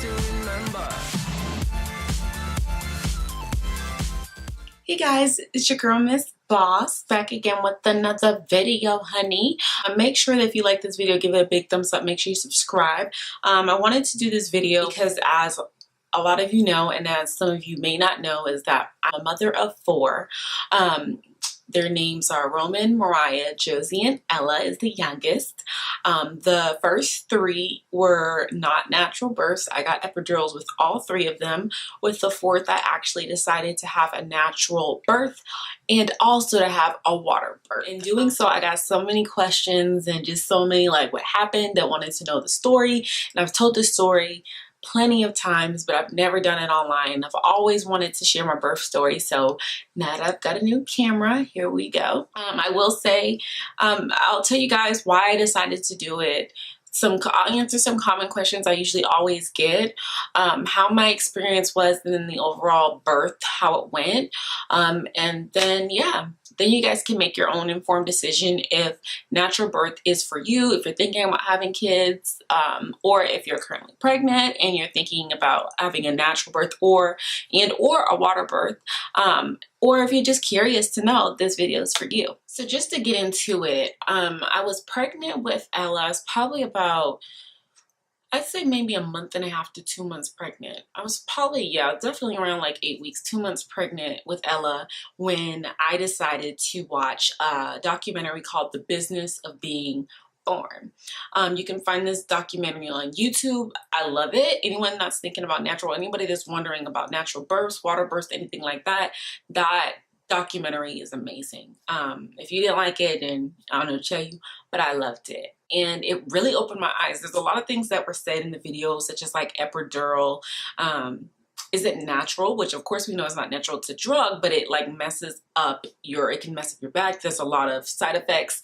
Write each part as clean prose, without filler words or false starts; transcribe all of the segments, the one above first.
to remember. Hey guys, it's your girl Miss Boss back again with another video, honey. Make sure that if you like this video, give it a big thumbs up. Make sure you subscribe. I wanted to do this video because, as a lot of you know, and as some of you may not know, is that I'm a mother of four. Their names are Roman, Mariah, Josie, and Ella is the youngest. The first three were not natural births. I got epidurals with all three of them. With the fourth, I actually decided to have a natural birth and also to have a water birth. In doing so, I got so many questions and just so many like what happened that wanted to know the story. And I've told the story plenty of times, but I've never done it online. I've always wanted to share my birth story, so now that I've got a new camera, here we go. I will say, I'll tell you guys why I decided to do it. I'll answer some common questions I usually always get, how my experience was, and then the overall birth, how it went, and then yeah. Then you guys can make your own informed decision if natural birth is for you, if you're thinking about having kids, or if you're currently pregnant and you're thinking about having a natural birth or a water birth, or if you're just curious to know, this video is for you. So just to get into it, I was pregnant with Ella. I was probably about, I'd say maybe a month and a half to 2 months pregnant. I was probably, yeah, definitely around like 8 weeks, 2 months pregnant with Ella when I decided to watch a documentary called The Business of Being Born. You can find this documentary on YouTube. I love it. Anyone that's thinking about natural, anybody that's wondering about natural births, water births, anything like that, that documentary is amazing. If you didn't like it, then I don't know what to tell you, but I loved it. And it really opened my eyes. There's a lot of things that were said in the video, such as like epidural. Is it natural? Which of course we know it's not natural. It's a drug, but it like messes up it can mess up your back. There's a lot of side effects.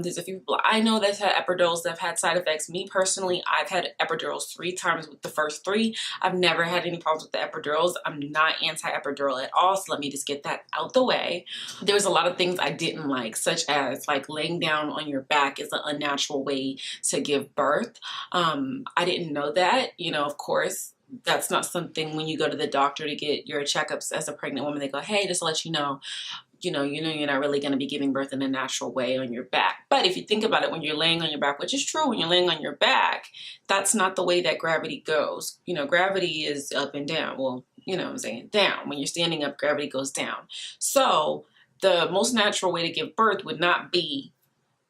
There's a few people I know that's had epidurals that have had side effects. Me personally, I've had epidurals 3 times with the first 3. I've never had any problems with the epidurals. I'm not anti-epidural at all, so let me just get that out the way. There was a lot of things I didn't like, such as like laying down on your back is an unnatural way to give birth. I didn't know that, you know, of course. That's not something when you go to the doctor to get your checkups as a pregnant woman, they go, hey, just to let you know, you're not really going to be giving birth in a natural way on your back. But if you think about it, when you're laying on your back, which is true, when you're laying on your back, that's not the way that gravity goes. You know, gravity is up and down. Well, you know what I'm saying? Down. When you're standing up, gravity goes down. So the most natural way to give birth would not be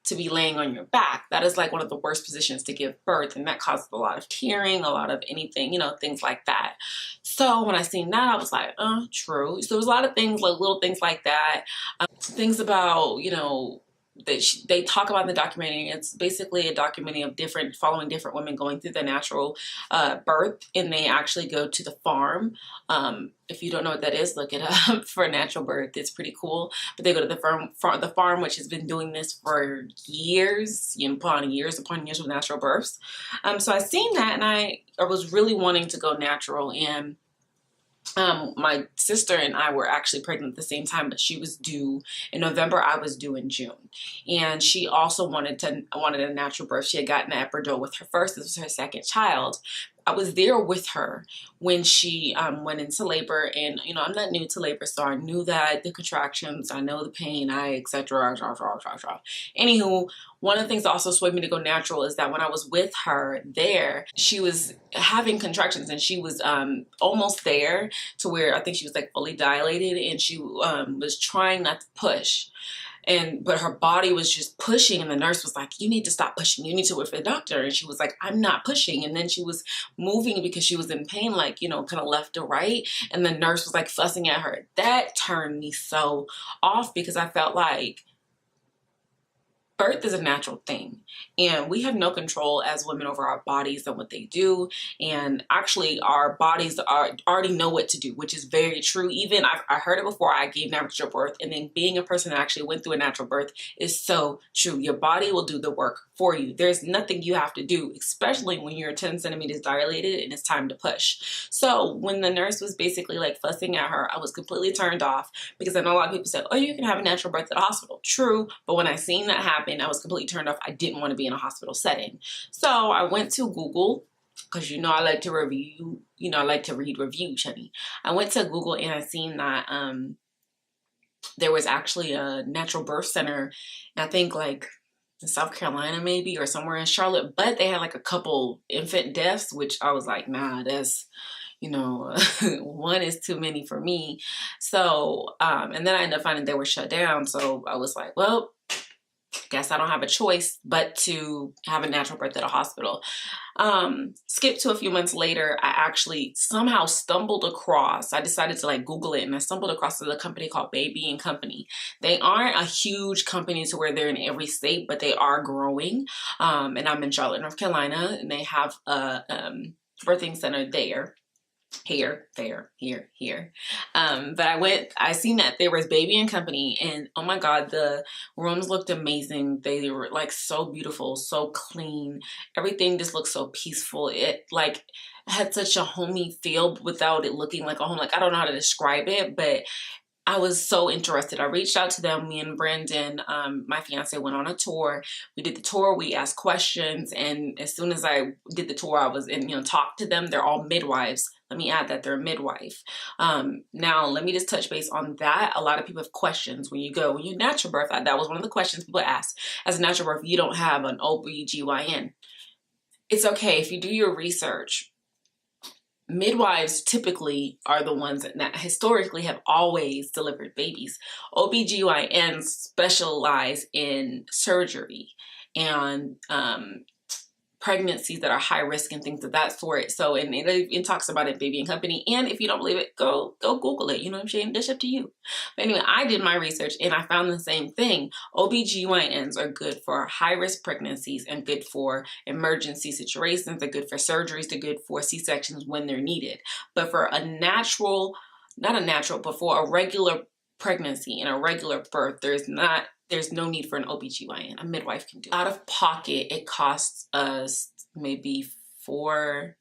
to be laying on your back. That is like one of the worst positions to give birth, and that causes a lot of tearing, a lot of anything, you know, things like that. So when I seen that, I was like, true. So there's a lot of things, like little things like that. Things about, you know, they talk about in the documentary. It's basically a documentary of following different women going through the natural birth, and they actually go to the farm. If you don't know what that is, look it up for a natural birth. It's pretty cool. But they go to the farm, which has been doing this for years, upon years with natural births. So I seen that, and I was really wanting to go natural. And my sister and I were actually pregnant at the same time, but she was due in November. I was due in June, and she also wanted a natural birth. She had gotten an epidural with her first. This was her second child. I was there with her when she went into labor, and you know, I'm not new to labor, so I knew that the contractions, I know the pain, etc. Anywho, one of the things that also swayed me to go natural is that when I was with her there, she was having contractions, and she was almost there to where I think she was like fully dilated, and she was trying not to push. But her body was just pushing, and the nurse was like, you need to stop pushing. You need to wait for the doctor. And she was like, I'm not pushing. And then she was moving because she was in pain, like, you know, kind of left to right. And the nurse was like fussing at her. That turned me so off because I felt like birth is a natural thing, and we have no control as women over our bodies and what they do. And actually, our bodies already know what to do, which is very true. Even I heard it before I gave natural birth, and then being a person that actually went through a natural birth is so true. Your body will do the work for you. There's nothing you have to do, especially when you're 10 centimeters dilated and it's time to push. So when the nurse was basically like fussing at her, I was completely turned off because I know a lot of people said, oh, you can have a natural birth at a hospital. True, but when I seen that happen, I was completely turned off. I didn't want to be in a hospital setting. So I went to Google because you know I like to review, you know, I like to read reviews, honey. I went to Google and I seen that there was actually a natural birth center, I think like in South Carolina maybe, or somewhere in Charlotte, but they had like a couple infant deaths, which I was like, nah, that's, you know, one is too many for me. So, and then I ended up finding they were shut down. So I was like, well, guess I don't have a choice but to have a natural birth at a hospital. Skip to a few months later, I actually somehow stumbled across, I decided to like Google it, and I stumbled across a company called Baby and Company. They aren't a huge company to where they're in every state, but they are growing. And I'm in Charlotte, North Carolina, and they have a birthing center there. Here. But I seen that there was Baby and Company, and oh my God, the rooms looked amazing. They were like so beautiful, so clean. Everything just looked so peaceful. It like had such a homey feel without it looking like a home. Like, I don't know how to describe it, but I was so interested. I reached out to them. Me and Brandon, my fiance, went on a tour. We did the tour. We asked questions. And as soon as I did the tour, I was in, you know, talked to them. They're all midwives. Let me add that they're a midwife. Now, let me just touch base on that. A lot of people have questions when you natural birth. That was one of the questions people ask. As a natural birth, you don't have an OB/GYN. It's okay if you do your research. Midwives typically are the ones that historically have always delivered babies. OB/GYNs specialize in surgery and pregnancies that are high risk and things of that sort. So, and it talks about it, Baby and Company. And if you don't believe it, go Google it. You know what I'm saying? That's up to you. But anyway, I did my research and I found the same thing. OB/GYNs are good for high risk pregnancies and good for emergency situations. They're good for surgeries. They're good for C-sections when they're needed. But for a natural, not a natural, but for a regular pregnancy and a regular birth, there's no need for an OB/GYN. A midwife can do it. Out of pocket, it costs us maybe I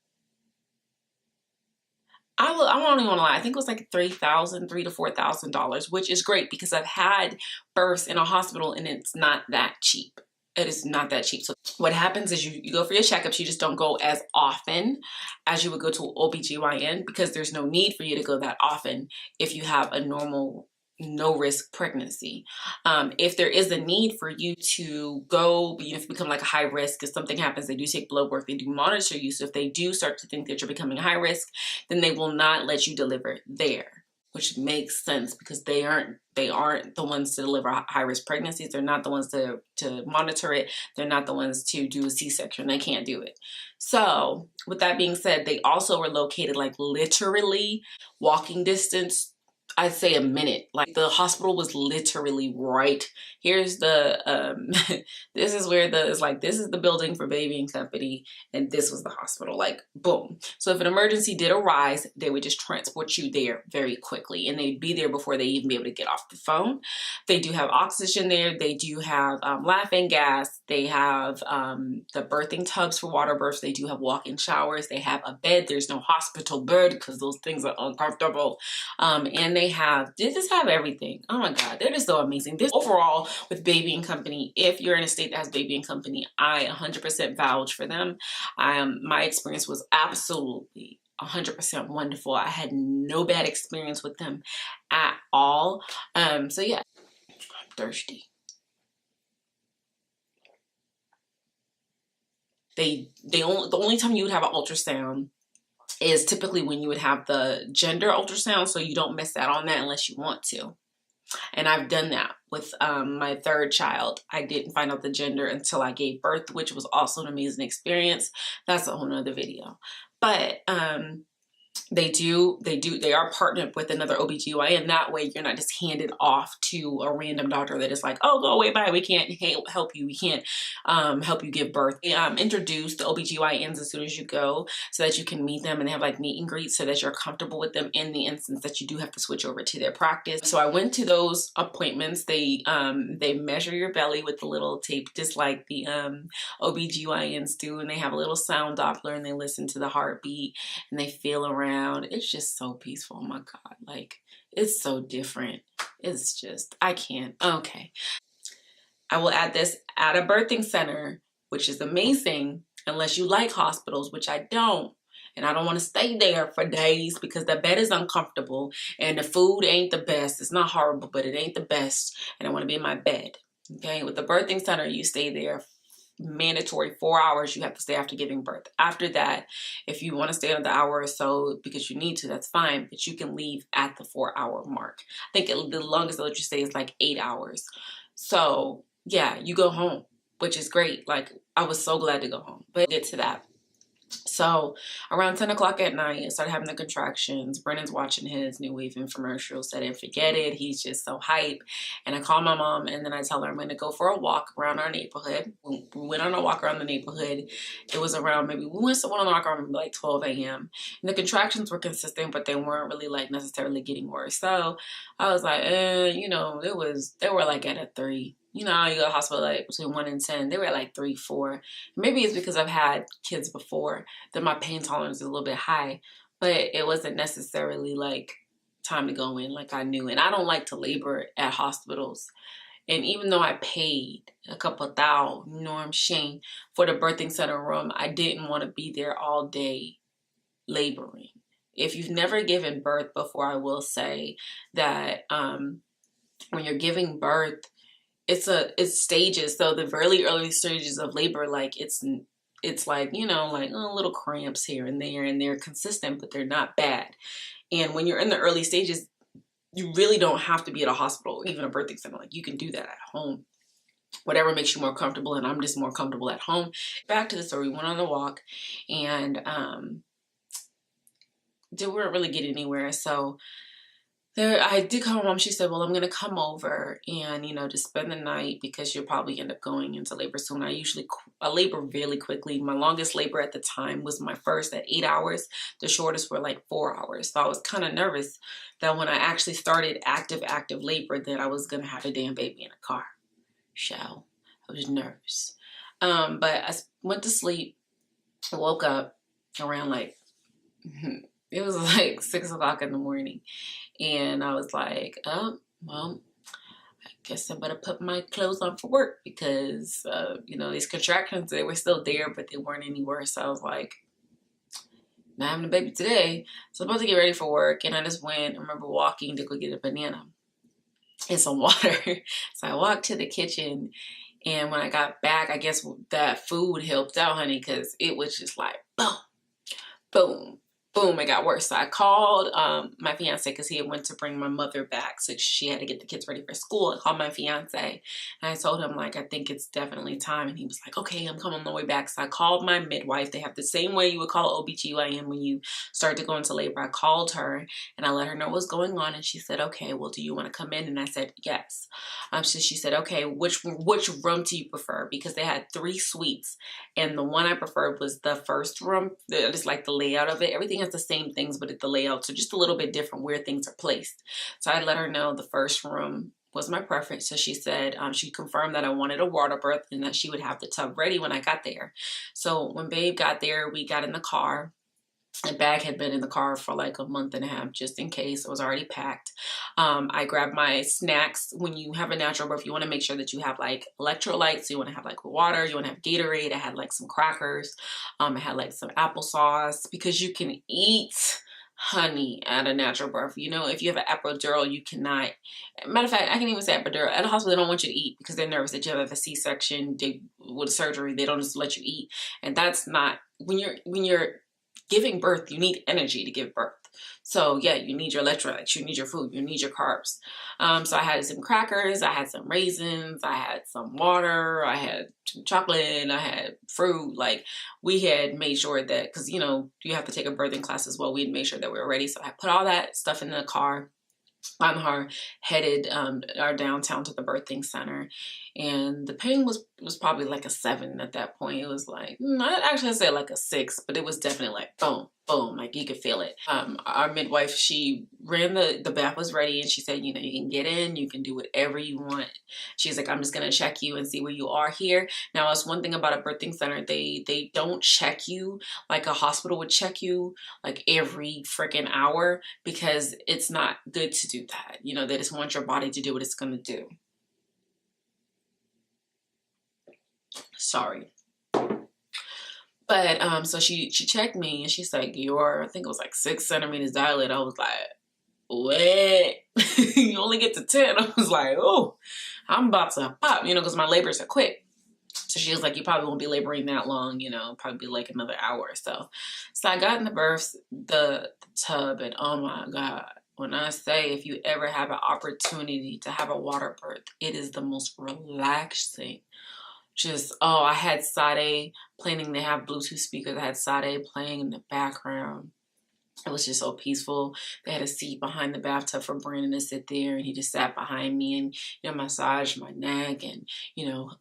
don't even want to lie, I think it was like $3,000 to $4,000, which is great because I've had births in a hospital and it's not that cheap. It is not that cheap. So what happens is you go for your checkups. You just don't go as often as you would go to an OB/GYN because there's no need for you to go that often if you have a normal no risk pregnancy. If there is a need for you to go, you know, if you become like a high risk, if something happens, they do take blood work, they do monitor you. So if they do start to think that you're becoming high risk, then they will not let you deliver there, which makes sense because they aren't the ones to deliver high risk pregnancies. They're not the ones to monitor it. They're not the ones to do a C-section. They can't do it. So with that being said, they also were located like literally walking distance, I'd say a minute. Like the hospital was literally right. Here's the, this is where it's like, this is the building for Baby and Company. And this was the hospital, like boom. So if an emergency did arise, they would just transport you there very quickly. And they'd be there before they even be able to get off the phone. They do have oxygen there. They do have laughing gas. They have the birthing tubs for water births. They do have walk-in showers. They have a bed. There's no hospital bed because those things are uncomfortable. And they just have everything. Oh my God, they're just so amazing. This overall with Baby and Company, if you're in a state that has Baby and Company, I 100% vouch for them. My experience was absolutely 100% wonderful. I had no bad experience with them at all. So yeah, I'm thirsty. The only time you would have an ultrasound is typically when you would have the gender ultrasound, so you don't miss out on that unless you want to. And I've done that with my third child. I didn't find out the gender until I gave birth, which was also an amazing experience. That's a whole nother video. But they are partnered with another OB/GYN. That way you're not just handed off to a random doctor that is like, oh, go away, bye, we can't help you, we can't help you give birth. They introduce the OB/GYNs as soon as you go so that you can meet them, and they have like meet and greets so that you're comfortable with them in the instance that you do have to switch over to their practice. So I went to those appointments. They measure your belly with the little tape just like the OB/GYNs do, and they have a little sound Doppler and they listen to the heartbeat and they feel around. It's just so peaceful. Oh my God, like it's so different. It's just, I can't. Okay, I will add this at a birthing center, which is amazing. unless you like hospitals, which I don't. And I don't want to stay there for days because the bed is uncomfortable and the food ain't the best. It's not horrible, but it ain't the best. And I want to be in my bed. Okay, with the birthing center, you stay there mandatory 4 hours. You have to stay after giving birth. After that, if you want to stay another hour or so because you need to, that's fine. But you can leave at the 4-hour mark. I think the longest they'll let you stay is like 8 hours. So yeah, you go home, which is great. Like, I was so glad to go home. But get to that. So around 10 o'clock at night, I started having the contractions. Brennan's watching his New Wave infomercial, said and forget it. He's just so hype. And I call my mom, and then I tell her I'm going to go for a walk around our neighborhood. We went on a walk around the neighborhood. It was around we went on a walk around like 12 a.m. And the contractions were consistent, but they weren't really like necessarily getting worse. So I was like, you know, they were like at a 3. You know, you go to the hospital like between 1 and 10. They were at like 3, 4. Maybe it's because I've had kids before that my pain tolerance is a little bit high, but it wasn't necessarily like time to go in like I knew. And I don't like to labor at hospitals. And even though I paid a couple $1,000, Norm Shane, for the birthing center room, I didn't want to be there all day laboring. If you've never given birth before, I will say that when you're giving birth, it's stages. So the really early stages of labor, like it's like, you know, like little cramps here and they're consistent, but they're not bad. And when you're in the early stages, you really don't have to be at a hospital, even a birthing center. Like, you can do that at home, whatever makes you more comfortable. And I'm just more comfortable at home. Back to the story, we went on a walk and we weren't really getting anywhere. So I did call my mom. She said, well, I'm going to come over and, you know, just spend the night because you'll probably end up going into labor soon. I labor really quickly. My longest labor at the time was my first at 8 hours. The shortest were like 4 hours. So I was kind of nervous that when I actually started active labor, that I was going to have a damn baby in a car. So I was nervous. But I went to sleep. I woke up around like, it was like 6 o'clock in the morning. And I was like, oh, well, I guess I better put my clothes on for work because, you know, these contractions, they were still there, but they weren't any worse. So I was like, not having a baby today. So I'm about to get ready for work. And I just went, I remember walking to go get a banana and some water. So I walked to the kitchen. And when I got back, I guess that food helped out, honey, because it was just like, boom, boom. Boom, it got worse. So I called my fiance because he had went to bring my mother back. So she had to get the kids ready for school. I called my fiance and I told him, like, I think it's definitely time. And he was like, okay, I'm coming on the way back. So I called my midwife. They have the same way you would call OBGYN when you start to go into labor. I called her and I let her know what's going on. And she said, okay, well, do you want to come in? And I said, yes. So she said, okay, which room do you prefer? Because they had 3 suites. And the one I preferred was the first room. I just like the layout of it. Everything has the same things, but the layouts are just a little bit different where things are placed. So I let her know the first room was my preference. So she said, she confirmed that I wanted a water birth and that she would have the tub ready when I got there. So when Babe got there, we got in the car. The bag had been in the car for like a month and a half, just in case. It was already packed. I grabbed my snacks. When you have a natural birth, you want to make sure that you have like electrolytes. You want to have like water. You want to have Gatorade. I had like some crackers. I had like some applesauce because you can eat honey at a natural birth. You know, if you have an epidural, you cannot. Matter of fact, I can even say epidural. At a hospital, they don't want you to eat because they're nervous that you have a C-section. With surgery, they don't just let you eat. And that's not, when you're giving birth, you need energy to give birth. So yeah, you need your electrolytes, you need your food, you need your carbs. So I had some crackers, I had some raisins, I had some water, I had some chocolate, I had fruit. Like, we had made sure that, because, you know, you have to take a birthing class as well. We had made sure that we were ready. So I put all that stuff in the car. On her headed our downtown to the birthing center, and the pain was probably like a 7 at that point. It was like, I actually said like a 6, but it was definitely like boom, boom, like you could feel it. Our midwife, she ran the bath was ready, and she said, you know, you can get in, you can do whatever you want. She's like, I'm just gonna check you and see where you are here. Now, that's one thing about a birthing center. They don't check you like a hospital would check you like every freaking hour, because it's not good to do that. You know, they just want your body to do what it's gonna do. Sorry. But so she checked me and she's like, I think it was like 6 centimeters dilated. I was like, what? You only get to 10. I was like, oh, I'm about to pop, because my labors are quick. So she was like, you probably won't be laboring that long, probably be like another hour or so. So I got in the tub, and oh my God, when I say if you ever have an opportunity to have a water birth, it is the most relaxing. I had Sade planning to have Bluetooth speakers. I had Sade playing in the background. It was just so peaceful. They had a seat behind the bathtub for Brandon to sit there, and he just sat behind me and, massaged my neck and,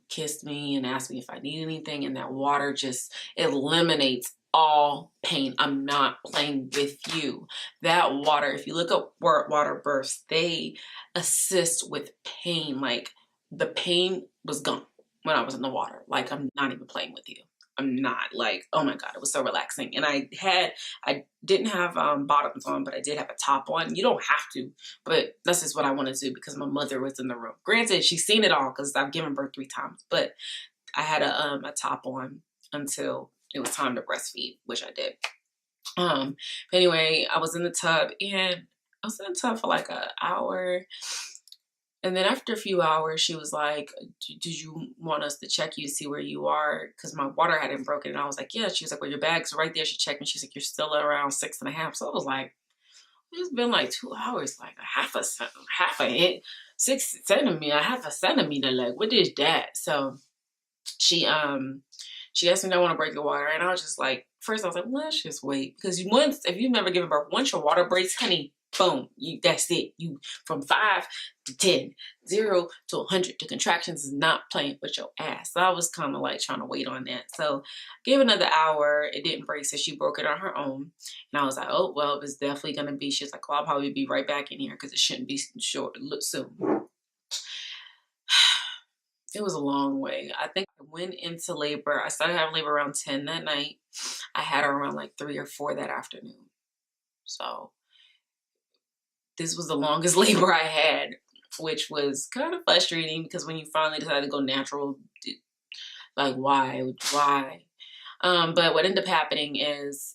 kissed me and asked me if I need anything. And that water just eliminates all pain. I'm not playing with you. That water, if you look up water births, they assist with pain. Like, the pain was gone when I was in the water. Like, I'm not even playing with you. I'm not. Like, oh my God, it was so relaxing. And I didn't have bottoms on, but I did have a top on. You don't have to, but that's just what I wanted to do because my mother was in the room. Granted, she's seen it all because I've given birth 3 times, but I had a top on until it was time to breastfeed, which I did. But anyway, I was in the tub, and I was in the tub for like an hour. And then after a few hours, she was like, did you want us to check you to see where you are? Because my water hadn't broken. And I was like, yeah. She was like, well, your bag's right there. She checked me. She's like, you're still around 6.5. So I was like, it's been like 2 hours, like half a 6 centimeter, half a centimeter. Like, what is that? So she asked me if I want to break the water. And I was just like, first I was like, let's just wait. Because if you've never given birth, once your water breaks, honey, boom, that's it. You from 5 to 10, 0 to 100 to contractions is not playing with your ass. So I was kind of like trying to wait on that. So gave another hour. It didn't break, so she broke it on her own. And I was like, oh, well, it's definitely going to be. She's like, well, I'll probably be right back in here because it shouldn't be short soon. It was a long way. I think I went into labor. I started having labor around 10 that night. I had her around like 3 or 4 that afternoon. So this was the longest labor I had, which was kind of frustrating because when you finally decided to go natural, like why? But what ended up happening is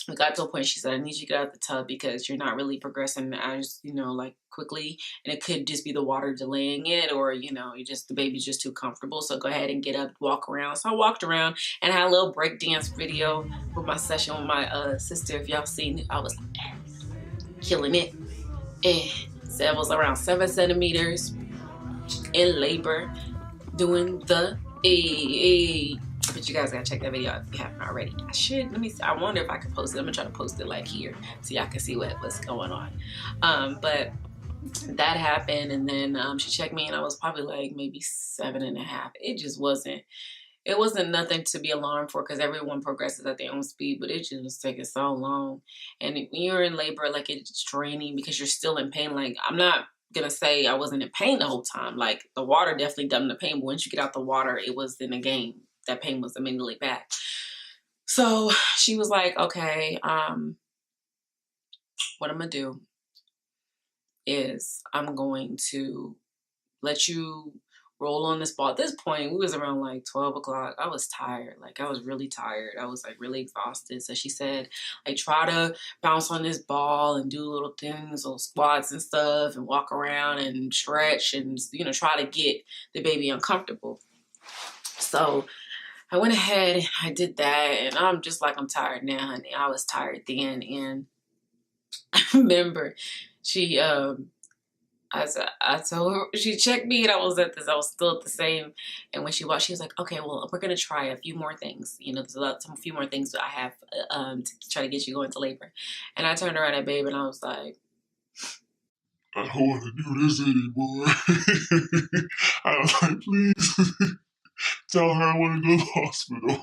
we got to a point. She said, I need you to get out of the tub because you're not really progressing as, like quickly. And it could just be the water delaying it, or, the baby's just too comfortable. So go ahead and get up, walk around. So I walked around and I had a little break dance video with my session with my sister. If y'all seen it, I was killing it. And so I was around 7 centimeters in labor doing the but you guys gotta check that video out if you haven't already. I should. Let me see. I wonder if I can post it. I'm gonna try to post it like here so y'all can see what's going on. But that happened, and then she checked me, and I was probably like maybe 7.5. It just wasn't. It wasn't nothing to be alarmed for because everyone progresses at their own speed, but it just was taking so long. And when you're in labor, like, it's draining because you're still in pain. Like, I'm not gonna say I wasn't in pain the whole time. Like, the water definitely dumbed the pain, but once you get out the water, it was in a game. That pain was immediately back. So she was like, okay, what I'm gonna do is I'm going to let you roll on this ball. At this point, we was around like 12 o'clock. I was tired. Like, I was really tired. I was like really exhausted. So she said, like, try to bounce on this ball and do little things, little squats and stuff, and walk around and stretch and, try to get the baby uncomfortable. So I went ahead and I did that, and I'm just like, I'm tired now, honey. I was tired then. And I remember she, I told her, she checked me, and I was still at the same. And when she watched, she was like, okay, well, we're going to try a few more things. There's a few more things that I have to try to get you going to labor. And I turned around at Babe, and I was like, I don't want to do this anymore. I was like, please tell her I want to go to the hospital.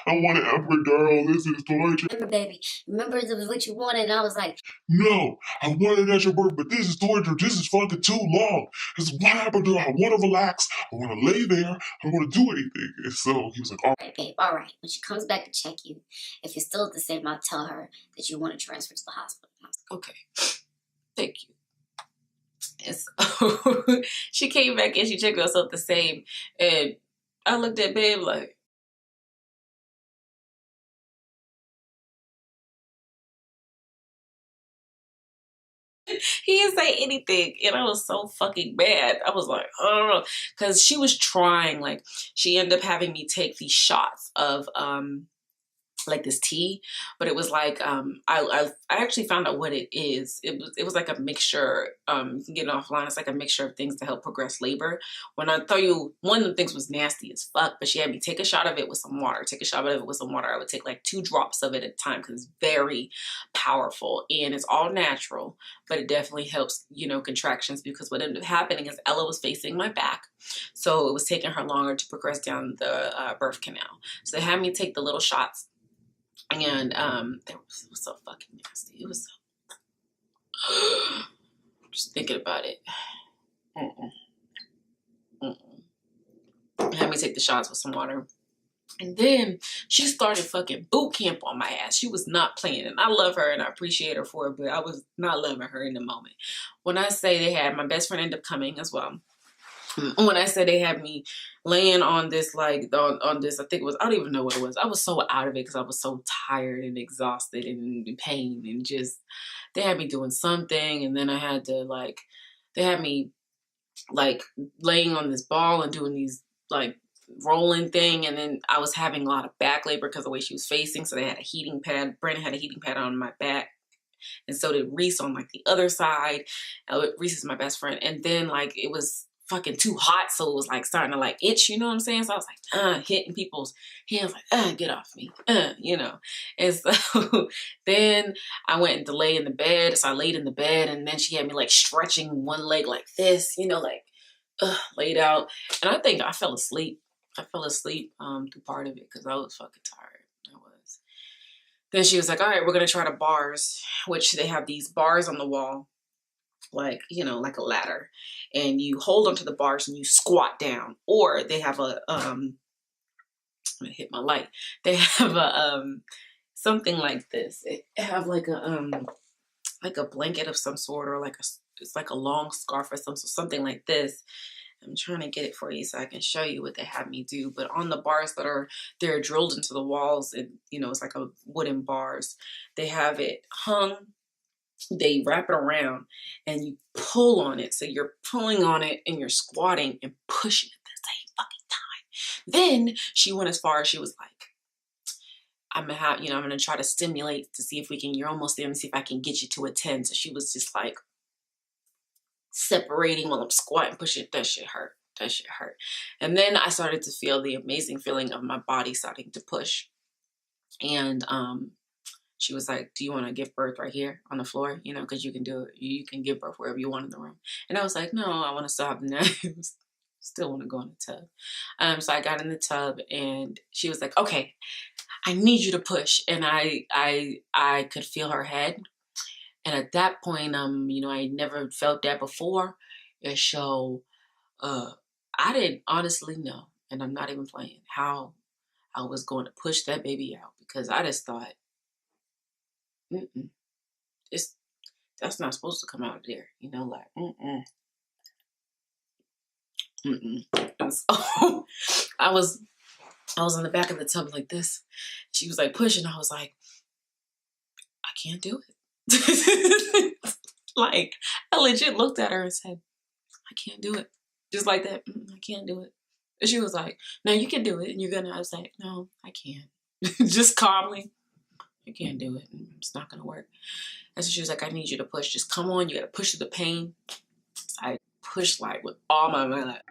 I want an epidural. This is torture. Remember, baby. Remember, it was what you wanted. And I was like, no, I wanted natural birth, but this is torture. This is fucking too long. This is one epidural. I want to relax. I want to lay there. I don't want to do anything. And so he was like, all right, babe, all right. When she comes back to check you, if you're still the same, I'll tell her that you want to transfer to the hospital. Okay. Thank you. And so she came back and she checked herself the same. And I looked at Babe like, He didn't say anything, and I was so fucking mad. I was like, oh, because she was trying. Like, she ended up having me take these shots of like this tea, but it was like I actually found out what it is. It was like a mixture. You can get it offline. It's like a mixture of things to help progress labor. When I tell you, one of the things was nasty as fuck, but she had me take a shot of it with some water. Take a shot of it with some water. I would take like 2 drops of it at a time because it's very powerful and it's all natural, but it definitely helps, you know, contractions, because what ended up happening is Ella was facing my back, so it was taking her longer to progress down the birth canal. So they had me take the little shots. And it was so fucking nasty. It was so just thinking about it. Mm-mm. Mm-mm. Had me take the shots with some water. And then she started fucking boot camp on my ass. She was not playing. And I love her and I appreciate her for it, but I was not loving her in the moment. When I say they had, my best friend ended up coming as well. When I said they had me laying on this, like on this, I think it was, I don't even know what it was. I was so out of it because I was so tired and exhausted and in pain, and just, they had me doing something, and then I had to like, they had me like laying on this ball and doing these like rolling thing, and then I was having a lot of back labor because of the way she was facing, so they had a heating pad. Brandon had a heating pad on my back, and so did Reese on like the other side. Reese is my best friend, and then like it was fucking too hot, so it was like starting to like itch, you know what I'm saying? So I was like hitting people's hands like get off me, you know. And so then I went and lay in the bed. So I laid in the bed, and then she had me like stretching one leg like this, you know, like laid out. And I think I fell asleep. Through part of it because I was fucking tired. I was. Then she was like, all right, we're gonna try the bars, which they have these bars on the wall, like, you know, like a ladder, and you hold onto the bars and you squat down. Or they have a I'm gonna hit my light. They have a something like this. It have like a blanket of some sort, or like it's like a long scarf or something like this. I'm trying to get it for you so I can show you what they have me do. But on the bars they're drilled into the walls, and you know, it's like a wooden bars. They have it hung. They wrap it around and you pull on it. So you're pulling on it and you're squatting and pushing at the same fucking time. Then she went as far as, she was like, I'm gonna try to stimulate to see if you're almost there, and see if I can get you to a 10. So she was just like separating while I'm squatting, pushing. That shit hurt. That shit hurt. And then I started to feel the amazing feeling of my body starting to push. And she was like, do you want to give birth right here on the floor? You know, because you can do it. You can give birth wherever you want in the room. And I was like, no, I want to still have the knives. Still want to go in the tub. So I got in the tub, and she was like, okay, I need you to push. And I could feel her head. And at that point, you know, I never felt that before. And so I didn't honestly know, and I'm not even playing, how I was going to push that baby out, because I just thought, it's that's not supposed to come out of there, you know, like And so I was in the back of the tub like this. She was like pushing. I was like, I can't do it. Like, I legit looked at her and said, I can't do it. Just like that. I can't do it. And she was like, no, you can do it. And you're gonna. I was like, no, I can't. Just calmly, I can't do it. It's not gonna work. And so she was like, I need you to push. Just come on. You gotta push through the pain. So I pushed like with all my might. Like,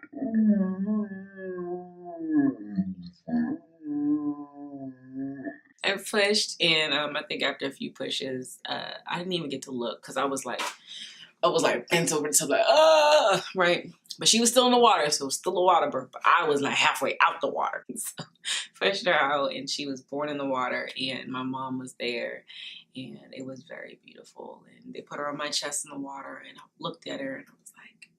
I pushed, and I think after a few pushes, I didn't even get to look, because I was like bent over the tub, like, right. But she was still in the water, so it was still a water birth. But I was like halfway out the water. So pushed her out, and she was born in the water, and my mom was there, and it was very beautiful. And they put her on my chest in the water, and I looked at her, and I was like,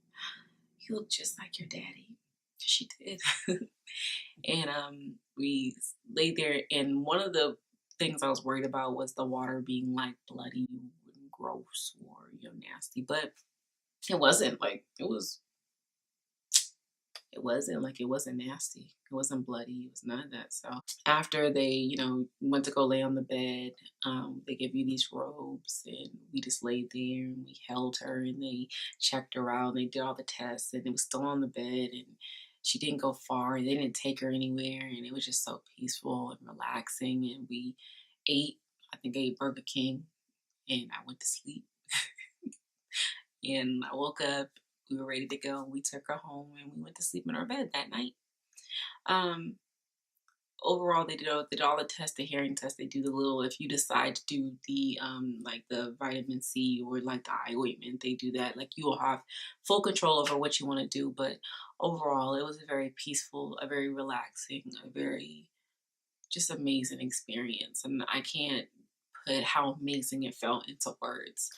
you look just like your daddy. She did. And we laid there, and one of the things I was worried about was the water being like bloody and gross, or, you know, nasty. But it wasn't. Like, it was it wasn't nasty. It wasn't bloody. It was none of that. So after they, went to go lay on the bed, they give you these robes, and we just laid there and we held her, and they checked her out, and they did all the tests, and it was still on the bed, and she didn't go far. They didn't take her anywhere, and it was just so peaceful and relaxing. And we ate, I think I ate Burger King, and I went to sleep. And I woke up, we were ready to go, and we took her home, and we went to sleep in our bed that night. Overall, they did all the tests, the hearing test. They do the little, if you decide to do the like the vitamin C or like the eye ointment, they do that. Like, you will have full control over what you want to do. But overall, it was a very peaceful, a very relaxing, a very just amazing experience, and I can't put how amazing it felt into words.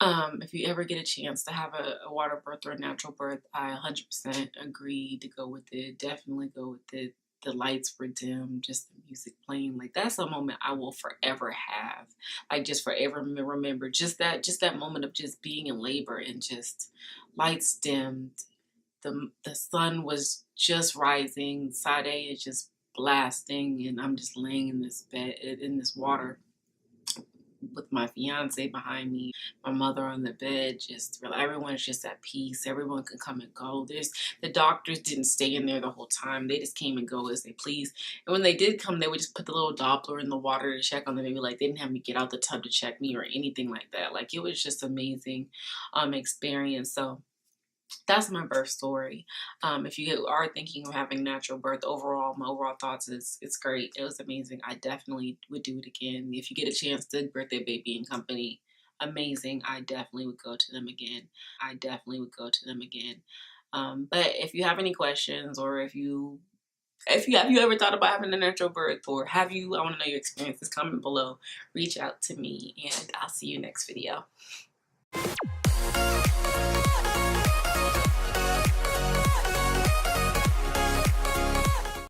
If you ever get a chance to have a water birth or a natural birth, I 100% agree to go with it. Definitely go with it. The lights were dim, just the music playing. Like, that's a moment I will forever have. Like, just forever remember just that moment of just being in labor, and just lights dimmed. The sun was just rising. Sade is just blasting, and I'm just laying in this bed, in this water, with my fiance behind me, my mother on the bed. Just everyone's just at peace. Everyone can come and go. The doctors didn't stay in there the whole time. They just came and go as they pleased. And when they did come, they would just put the little Doppler in the water to check on the baby. Like, they didn't have me get out the tub to check me or anything like that. Like, it was just amazing experience. So that's my birth story. If you are thinking of having natural birth, my overall thoughts is it's great. It was amazing. I definitely would do it again. If you get a chance to birth their baby in company, amazing. I definitely would go to them again. But if you have any questions, or if you have you ever thought about having a natural birth, or I want to know your experiences. Comment below. Reach out to me, and I'll see you next video.